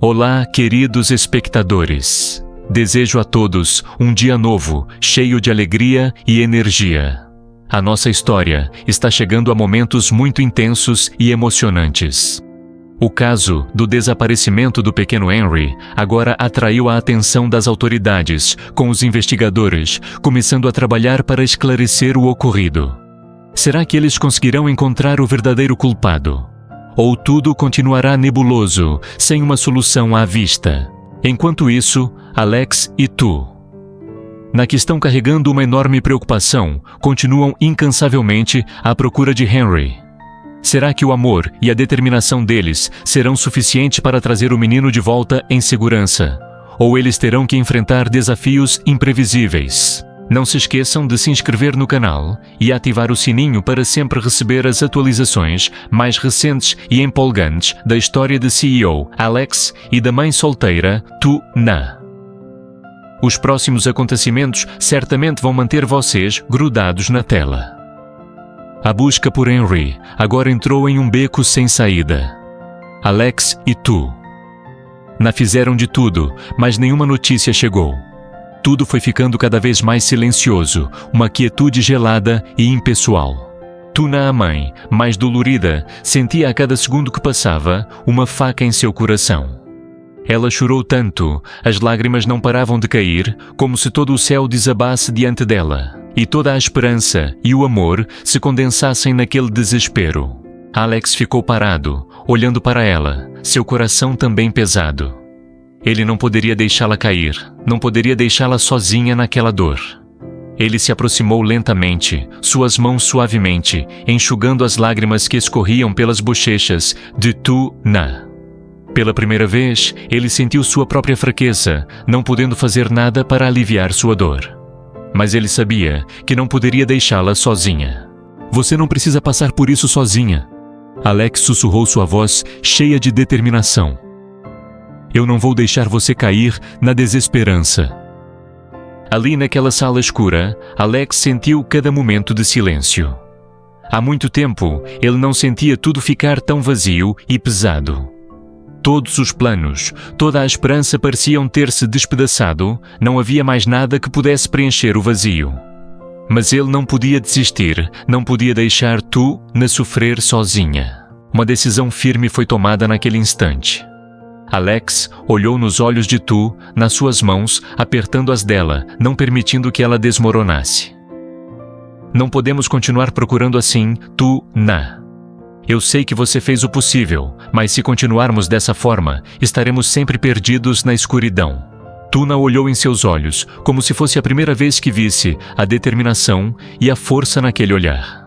Olá, queridos espectadores. Desejo a todos um dia novo, cheio de alegria e energia. A nossa história está chegando a momentos muito intensos e emocionantes. O caso do desaparecimento do pequeno Henry agora atraiu a atenção das autoridades, com os investigadores começando a trabalhar para esclarecer o ocorrido. Será que eles conseguirão encontrar o verdadeiro culpado? Ou tudo continuará nebuloso, sem uma solução à vista? Enquanto isso, Alex e Tu, na que estão carregando uma enorme preocupação, continuam incansavelmente à procura de Henry. Será que o amor e a determinação deles serão suficientes para trazer o menino de volta em segurança? Ou eles terão que enfrentar desafios imprevisíveis? Não se esqueçam de se inscrever no canal e ativar o sininho para sempre receber as atualizações mais recentes e empolgantes da história de CEO Alex e da mãe solteira Tu-Na. Os próximos acontecimentos certamente vão manter vocês grudados na tela. A busca por Henry agora entrou em um beco sem saída. Alex e Tu-Na fizeram de tudo, mas nenhuma notícia chegou. Tudo foi ficando cada vez mais silencioso, uma quietude gelada e impessoal. Tu-Na, a mãe, mais dolorida, sentia a cada segundo que passava uma faca em seu coração. Ela chorou tanto, as lágrimas não paravam de cair, como se todo o céu desabasse diante dela, e toda a esperança e o amor se condensassem naquele desespero. Alex ficou parado, olhando para ela, seu coração também pesado. Ele não poderia deixá-la cair, não poderia deixá-la sozinha naquela dor. Ele se aproximou lentamente, suas mãos suavemente, enxugando as lágrimas que escorriam pelas bochechas de Tu-Na. Pela primeira vez, ele sentiu sua própria fraqueza, não podendo fazer nada para aliviar sua dor. Mas ele sabia que não poderia deixá-la sozinha. Você não precisa passar por isso sozinha. Alex sussurrou sua voz cheia de determinação. Eu não vou deixar você cair na desesperança. Ali naquela sala escura, Alex sentiu cada momento de silêncio. Há muito tempo, ele não sentia tudo ficar tão vazio e pesado. Todos os planos, toda a esperança pareciam ter-se despedaçado, não havia mais nada que pudesse preencher o vazio. Mas ele não podia desistir, não podia deixar Tu-Na sofrer sozinha. Uma decisão firme foi tomada naquele instante. Alex olhou nos olhos de Tu, nas suas mãos, apertando as dela, não permitindo que ela desmoronasse. Não podemos continuar procurando assim, Tu-Na. Eu sei que você fez o possível, mas se continuarmos dessa forma, estaremos sempre perdidos na escuridão. Tu-Na olhou em seus olhos, como se fosse a primeira vez que visse a determinação e a força naquele olhar.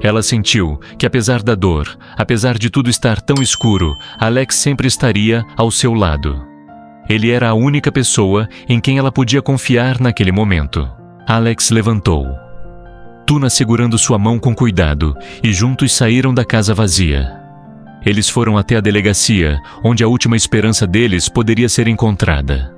Ela sentiu que, apesar da dor, apesar de tudo estar tão escuro, Alex sempre estaria ao seu lado. Ele era a única pessoa em quem ela podia confiar naquele momento. Alex levantou. Tu-Na segurando sua mão com cuidado, e juntos saíram da casa vazia. Eles foram até a delegacia, onde a última esperança deles poderia ser encontrada.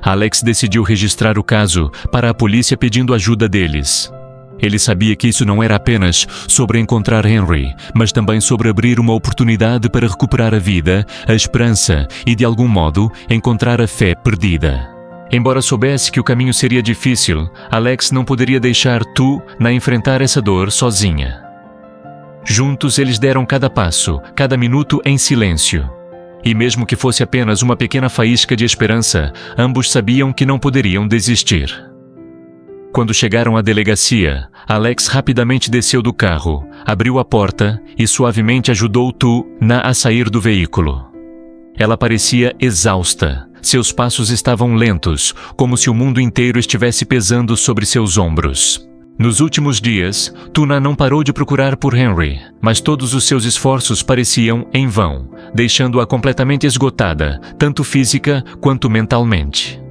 Alex decidiu registrar o caso para a polícia pedindo ajuda deles. Ele sabia que isso não era apenas sobre encontrar Henry, mas também sobre abrir uma oportunidade para recuperar a vida, a esperança e, de algum modo, encontrar a fé perdida. Embora soubesse que o caminho seria difícil, Alex não poderia deixar Tu-Na enfrentar essa dor sozinha. Juntos eles deram cada passo, cada minuto em silêncio. E mesmo que fosse apenas uma pequena faísca de esperança, ambos sabiam que não poderiam desistir. Quando chegaram à delegacia, Alex rapidamente desceu do carro, abriu a porta e suavemente ajudou Tu-Na a sair do veículo. Ela parecia exausta, seus passos estavam lentos, como se o mundo inteiro estivesse pesando sobre seus ombros. Nos últimos dias, Tu-Na não parou de procurar por Henry, mas todos os seus esforços pareciam em vão, deixando-a completamente esgotada, tanto física quanto mentalmente.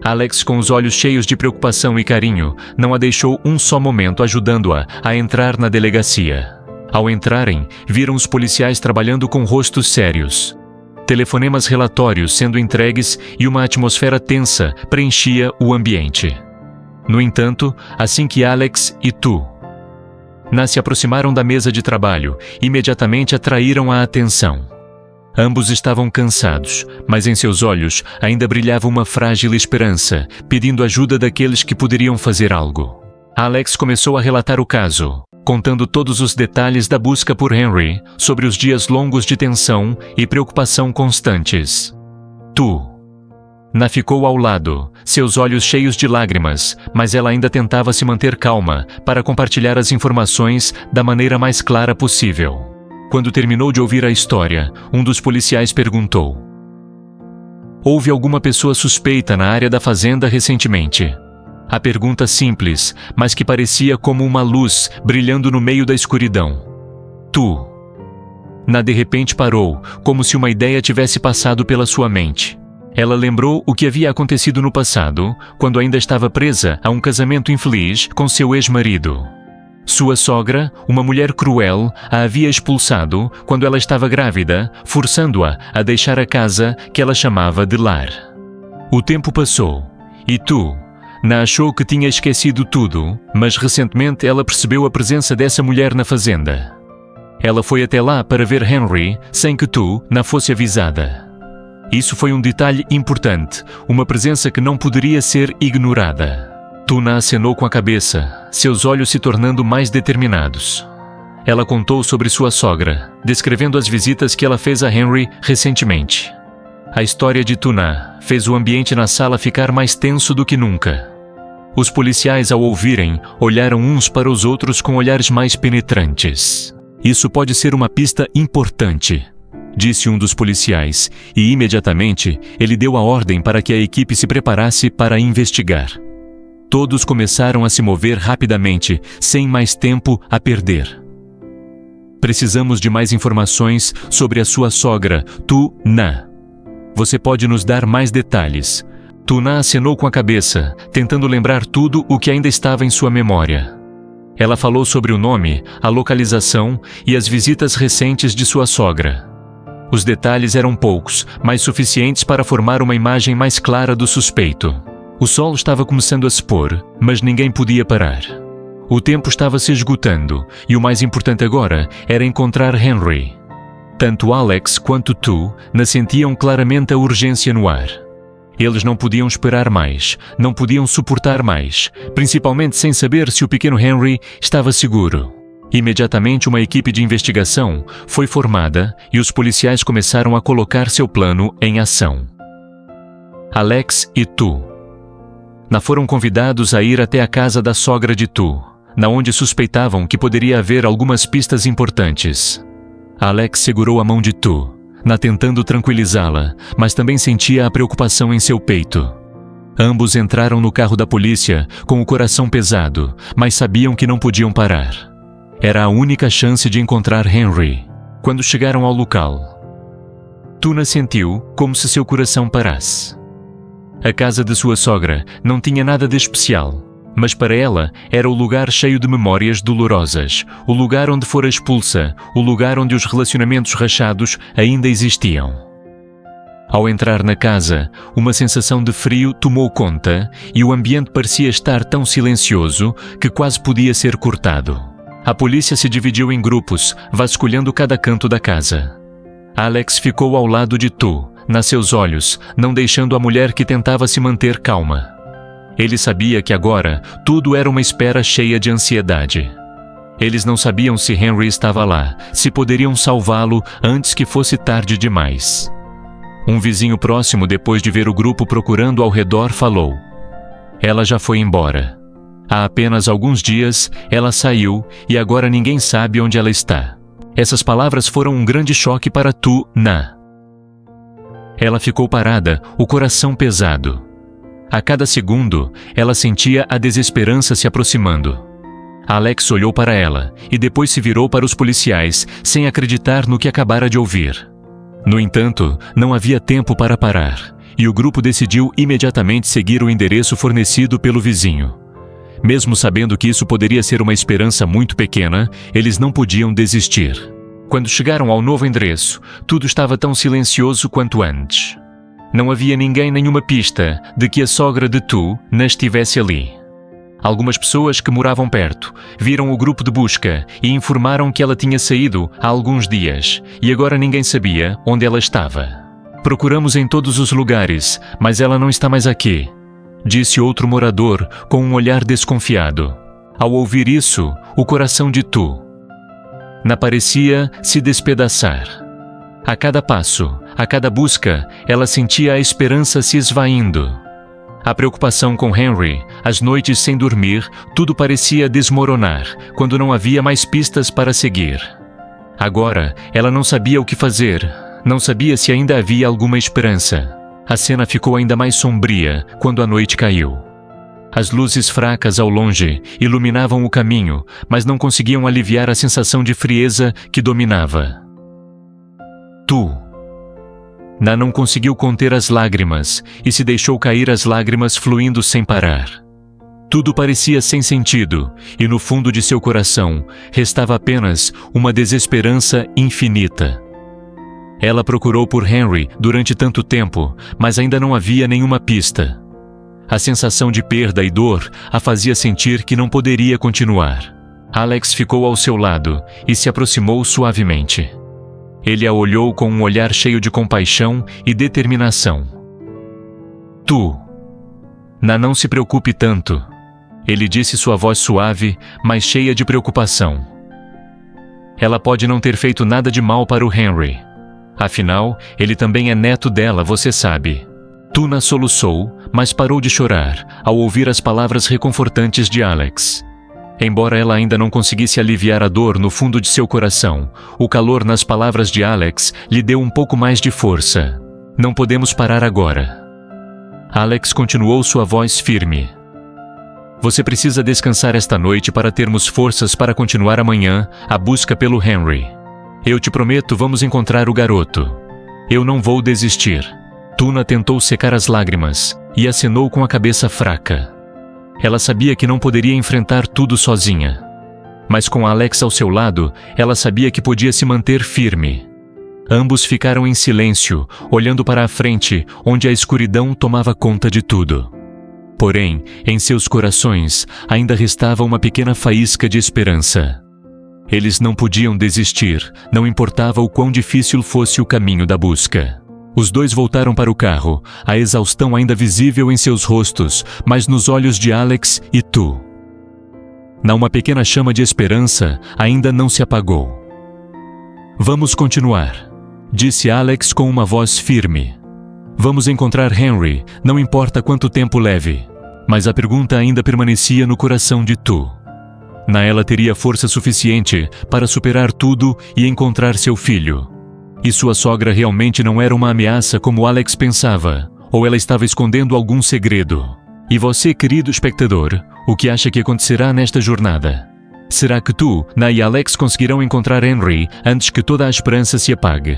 Alex, com os olhos cheios de preocupação e carinho, não a deixou um só momento ajudando-a a entrar na delegacia. Ao entrarem, viram os policiais trabalhando com rostos sérios. Telefonemas relatórios sendo entregues e uma atmosfera tensa preenchia o ambiente. No entanto, assim que Alex e Tu-Na se aproximaram da mesa de trabalho, imediatamente atraíram a atenção. Ambos estavam cansados, mas em seus olhos ainda brilhava uma frágil esperança, pedindo ajuda daqueles que poderiam fazer algo. Alex começou a relatar o caso, contando todos os detalhes da busca por Henry, sobre os dias longos de tensão e preocupação constantes. Na ficou ao lado, seus olhos cheios de lágrimas, mas ela ainda tentava se manter calma para compartilhar as informações da maneira mais clara possível. Quando terminou de ouvir a história, um dos policiais perguntou: "Houve alguma pessoa suspeita na área da fazenda recentemente?" A pergunta simples, mas que parecia como uma luz brilhando no meio da escuridão. Na de repente parou, como se uma ideia tivesse passado pela sua mente. Ela lembrou o que havia acontecido no passado, quando ainda estava presa a um casamento infeliz com seu ex-marido. Sua sogra, uma mulher cruel, a havia expulsado quando ela estava grávida, forçando-a a deixar a casa que ela chamava de lar. O tempo passou, e Na achou que tinha esquecido tudo, mas recentemente ela percebeu a presença dessa mulher na fazenda. Ela foi até lá para ver Henry, sem que Na fosse avisada. Isso foi um detalhe importante, uma presença que não poderia ser ignorada. Na acenou com a cabeça, seus olhos se tornando mais determinados. Ela contou sobre sua sogra, descrevendo as visitas que ela fez a Henry recentemente. A história de Na fez o ambiente na sala ficar mais tenso do que nunca. Os policiais, ao ouvirem, olharam uns para os outros com olhares mais penetrantes. "Isso pode ser uma pista importante", disse um dos policiais, e imediatamente ele deu a ordem para que a equipe se preparasse para investigar. Todos começaram a se mover rapidamente, sem mais tempo a perder. "Precisamos de mais informações sobre a sua sogra, Na. Você pode nos dar mais detalhes?" Na acenou com a cabeça, tentando lembrar tudo o que ainda estava em sua memória. Ela falou sobre o nome, a localização e as visitas recentes de sua sogra. Os detalhes eram poucos, mas suficientes para formar uma imagem mais clara do suspeito. O sol estava começando a se pôr, mas ninguém podia parar. O tempo estava se esgotando, e o mais importante agora era encontrar Henry. Tanto Alex quanto sentiam claramente a urgência no ar. Eles não podiam esperar mais, não podiam suportar mais, principalmente sem saber se o pequeno Henry estava seguro. Imediatamente uma equipe de investigação foi formada e os policiais começaram a colocar seu plano em ação. Alex e foram convidados a ir até a casa da sogra de na onde suspeitavam que poderia haver algumas pistas importantes. Alex segurou a mão de tentando tranquilizá-la, mas também sentia a preocupação em seu peito. Ambos entraram no carro da polícia com o coração pesado, mas sabiam que não podiam parar. Era a única chance de encontrar Henry. Quando chegaram ao local, sentiu como se seu coração parasse. A casa de sua sogra não tinha nada de especial, mas para ela era o lugar cheio de memórias dolorosas, o lugar onde fora expulsa, o lugar onde os relacionamentos rachados ainda existiam. Ao entrar na casa, uma sensação de frio tomou conta e o ambiente parecia estar tão silencioso que quase podia ser cortado. A polícia se dividiu em grupos, vasculhando cada canto da casa. Alex ficou ao lado de nas seus olhos, não deixando a mulher que tentava se manter calma. Ele sabia que agora tudo era uma espera cheia de ansiedade. Eles não sabiam se Henry estava lá, se poderiam salvá-lo antes que fosse tarde demais. Um vizinho próximo, depois de ver o grupo procurando ao redor, falou: "Ela já foi embora. Há apenas alguns dias, ela saiu e agora ninguém sabe onde ela está." Essas palavras foram um grande choque para Na. Ela ficou parada, o coração pesado. A cada segundo, ela sentia a desesperança se aproximando. Alex olhou para ela e depois se virou para os policiais, sem acreditar no que acabara de ouvir. No entanto, não havia tempo para parar, e o grupo decidiu imediatamente seguir o endereço fornecido pelo vizinho. Mesmo sabendo que isso poderia ser uma esperança muito pequena, eles não podiam desistir. Quando chegaram ao novo endereço, tudo estava tão silencioso quanto antes. Não havia ninguém, nenhuma pista de que a sogra de não estivesse ali. Algumas pessoas que moravam perto viram o grupo de busca e informaram que ela tinha saído há alguns dias e agora ninguém sabia onde ela estava. Procuramos em todos os lugares, mas ela não está mais aqui, disse outro morador com um olhar desconfiado. Ao ouvir isso, o coração de Tu parecia se despedaçar. A cada passo, a cada busca, ela sentia a esperança se esvaindo. A preocupação com Henry, as noites sem dormir, tudo parecia desmoronar quando não havia mais pistas para seguir. Agora, ela não sabia o que fazer, não sabia se ainda havia alguma esperança. A cena ficou ainda mais sombria quando a noite caiu. As luzes fracas ao longe iluminavam o caminho, mas não conseguiam aliviar a sensação de frieza que dominava. Tu não conseguiu conter as lágrimas e se deixou cair as lágrimas fluindo sem parar. Tudo parecia sem sentido e no fundo de seu coração restava apenas uma desesperança infinita. Ela procurou por Henry durante tanto tempo, mas ainda não havia nenhuma pista. A sensação de perda e dor a fazia sentir que não poderia continuar. Alex ficou ao seu lado e se aproximou suavemente. Ele a olhou com um olhar cheio de compaixão e determinação. Tu, não se preocupe tanto, ele disse, sua voz suave, mas cheia de preocupação. Ela pode não ter feito nada de mal para o Henry. Afinal, ele também é neto dela, você sabe. Tuna soluçou, mas parou de chorar ao ouvir as palavras reconfortantes de Alex. Embora ela ainda não conseguisse aliviar a dor no fundo de seu coração, o calor nas palavras de Alex lhe deu um pouco mais de força. Não podemos parar agora. Alex continuou, sua voz firme. Você precisa descansar esta noite para termos forças para continuar amanhã a busca pelo Henry. Eu te prometo, vamos encontrar o garoto. Eu não vou desistir. Tuna tentou secar as lágrimas e acenou com a cabeça fraca. Ela sabia que não poderia enfrentar tudo sozinha. Mas com Alex ao seu lado, ela sabia que podia se manter firme. Ambos ficaram em silêncio, olhando para a frente, onde a escuridão tomava conta de tudo. Porém, em seus corações, ainda restava uma pequena faísca de esperança. Eles não podiam desistir, não importava o quão difícil fosse o caminho da busca. Os dois voltaram para o carro, a exaustão ainda visível em seus rostos, mas nos olhos de Alex e Tu. Uma pequena chama de esperança ainda não se apagou. Vamos continuar, disse Alex com uma voz firme. Vamos encontrar Henry, não importa quanto tempo leve. Mas a pergunta ainda permanecia no coração de Tu. Ela teria força suficiente para superar tudo e encontrar seu filho. E sua sogra realmente não era uma ameaça como Alex pensava, ou ela estava escondendo algum segredo. E você, querido espectador, o que acha que acontecerá nesta jornada? Será que Tu, e Alex conseguirão encontrar Henry antes que toda a esperança se apague?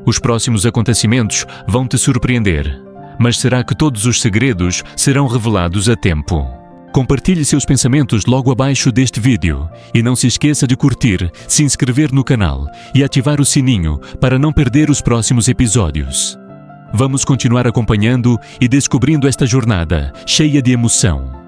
Os próximos acontecimentos vão te surpreender, mas será que todos os segredos serão revelados a tempo? Compartilhe seus pensamentos logo abaixo deste vídeo e não se esqueça de curtir, se inscrever no canal e ativar o sininho para não perder os próximos episódios. Vamos continuar acompanhando e descobrindo esta jornada cheia de emoção.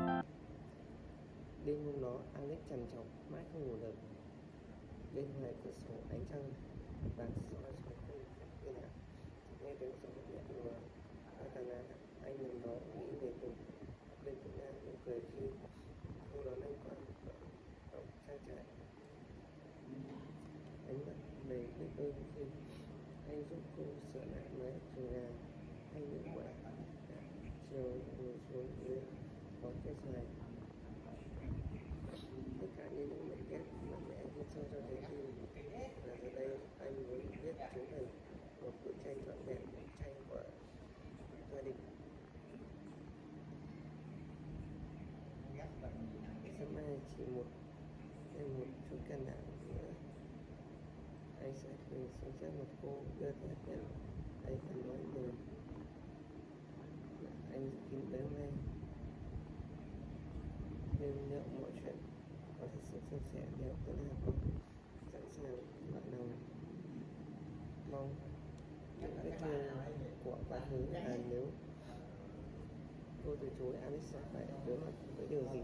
cô từ chối, Alex sẽ phải đối mặt với điều gì?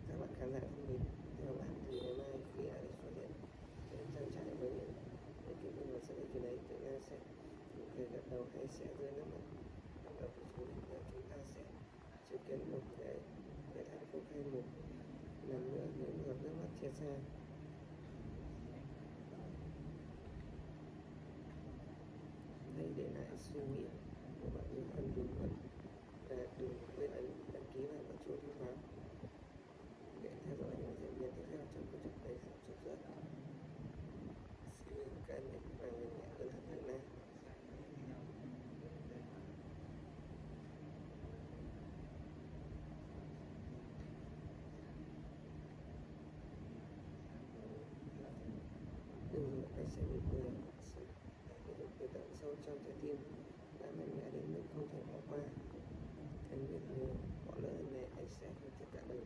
Các bạn khán giả thân mến, theo bạn thì ngày mai khi Alex xuất hiện đến trang trại với những kỹ năng và sự kiện ấy, chúng ta sẽ cười gật đầu hay sẽ rơi nước mắt? Bắt đầu từ chúng chúng ta sẽ chứng kiến một cái hạnh phúc hay một lần nữa những giọt nước mắt chia xa. Hãy để lại suy nghĩ của bạn những phần bình luận và đừng quên đăng ký và bật chuông thông báo để theo dõi những diễn biến tiếp theo trong câu chuyện đầy sóng sốt rớt. Xin cảm ơn và người mẹ ơn hận hàng na. Đừng dừng lại sẽ bị cười sự từ tận sâu trong trái tim đã mạnh mẽ đến mức không thể bỏ qua. Anh biết nếu bỏ lỡ này anh sẽ không thể cả đời.